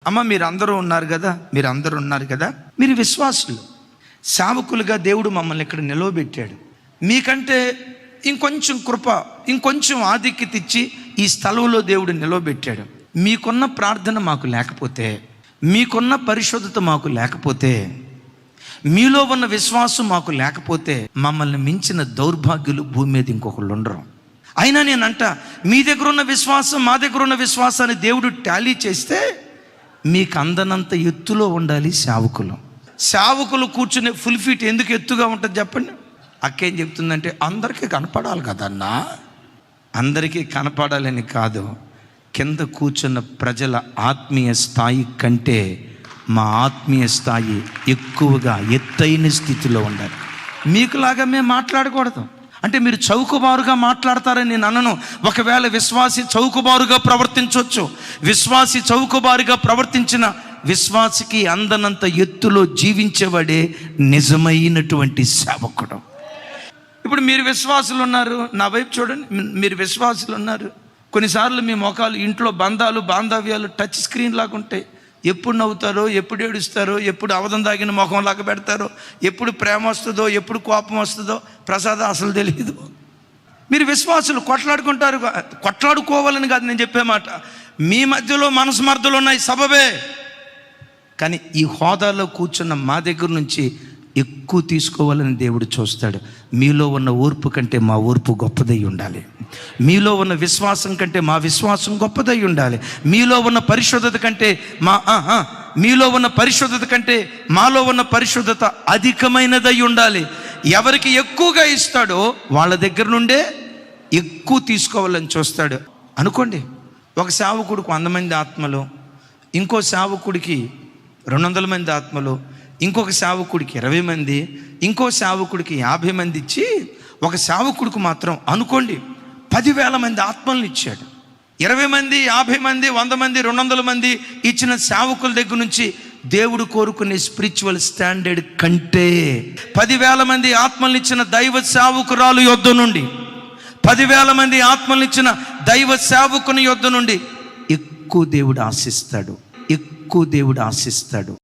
అమ్మ మీరందరూ ఉన్నారు కదా, మీరు విశ్వాసులు, సేవకులుగా దేవుడు మమ్మల్ని ఇక్కడ నిలవబెట్టాడు. మీకంటే ఇంకొంచెం కృప, ఇంకొంచెం ఆధిక్యత ఇచ్చి ఈ స్థలంలో దేవుడు నిలవబెట్టాడు. మీకున్న ప్రార్థన మాకు లేకపోతే, మీకున్న పరిశుద్ధత మాకు లేకపోతే, మీలో ఉన్న విశ్వాసం మాకు లేకపోతే, మమ్మల్ని మించిన దౌర్భాగ్యులు భూమి మీద ఇంకొకళ్ళు ఉండరు. అయినా నేనంట, మీ దగ్గర ఉన్న విశ్వాసం మా దగ్గర ఉన్న విశ్వాసాన్ని దేవుడు టాలీ చేస్తే మీకు అందనంత ఎత్తులో ఉండాలి సేవకులు కూర్చునే ఫుల్ ఫీట్ ఎందుకు ఎత్తుగా ఉంటుంది చెప్పండి? అక్కేం చెప్తుందంటే, అందరికీ కనపడాలి కదన్నా. అందరికీ కనపడాలని కాదు, కింద కూర్చున్న ప్రజల ఆత్మీయ స్థాయి కంటే మా ఆత్మీయ స్థాయి ఎక్కువగా ఎత్తైన స్థితిలో ఉండాలి. మీకులాగా మేము మాట్లాడకూడదు. అంటే మీరు చౌకబారుగా మాట్లాడతారని నేను అనను. ఒకవేళ విశ్వాసి చౌకబారుగా ప్రవర్తించవచ్చు. విశ్వాసి చౌకబారుగా ప్రవర్తించిన విశ్వాసికి అందనంత ఎత్తులో జీవించేవాడే నిజమైనటువంటి సేవకుడు. ఇప్పుడు మీరు విశ్వాసులు ఉన్నారు, నా వైపు చూడండి, మీరు విశ్వాసులు ఉన్నారు. కొన్నిసార్లు మీ ముఖాలు ఇంట్లో బాంధవ్యాలు టచ్ స్క్రీన్ లాగా ఉంటాయి. ఎప్పుడు నవ్వుతారో, ఎప్పుడు ఏడుస్తారో, ఎప్పుడు అవధం దాగిన ముఖం లాగా పెడతారో, ఎప్పుడు ప్రేమ వస్తుందో, ఎప్పుడు కోపం వస్తుందో ప్రసాదం అసలు తెలియదు. మీరు విశ్వాసులు కొట్లాడుకుంటారు. కొట్లాడుకోవాలని కాదు నేను చెప్పే మాట, మీ మధ్యలో మనస్మర్థలు ఉన్నాయి, సబబే. కానీ ఈ హోదాలో కూర్చున్న మా దగ్గర నుంచి ఎక్కువ తీసుకోవాలని దేవుడు చూస్తాడు. మీలో ఉన్న ఓర్పు కంటే మా ఓర్పు గొప్పదై ఉండాలి. మీలో ఉన్న విశ్వాసం కంటే మా విశ్వాసం గొప్పదై ఉండాలి. మీలో ఉన్న పరిశుద్ధత కంటే మాలో ఉన్న పరిశుద్ధత అధికమైనదై ఉండాలి. ఎవరికి ఎక్కువగా ఇస్తాడో వాళ్ళ దగ్గర నుండే ఎక్కువ తీసుకోవాలని చూస్తాడు. అనుకోండి, ఒక సేవకుడికి 100 మంది ఆత్మలు, ఇంకో సేవకుడికి 200 మంది ఆత్మలు, ఇంకొక సేవకుడికి 20 మంది, ఇంకో సేవకుడికి 50 మంది ఇచ్చి, ఒక సేవకుడికి మాత్రం అనుకోండి 10,000 మంది ఆత్మలను ఇచ్చాడు. 20 మంది, 50 మంది, 100 మంది, 200 మంది ఇచ్చిన సేవకుల దగ్గర నుంచి దేవుడు కోరుకునే స్పిరిచువల్ స్టాండర్డ్ కంటే 10,000 మంది ఆత్మలను ఇచ్చిన దైవ సేవకురాలు యొద్ద నుండి, 10,000 మంది ఆత్మలను ఇచ్చిన దైవ సేవకుని యొద్ద నుండి ఎక్కువ దేవుడు ఆశిస్తాడు.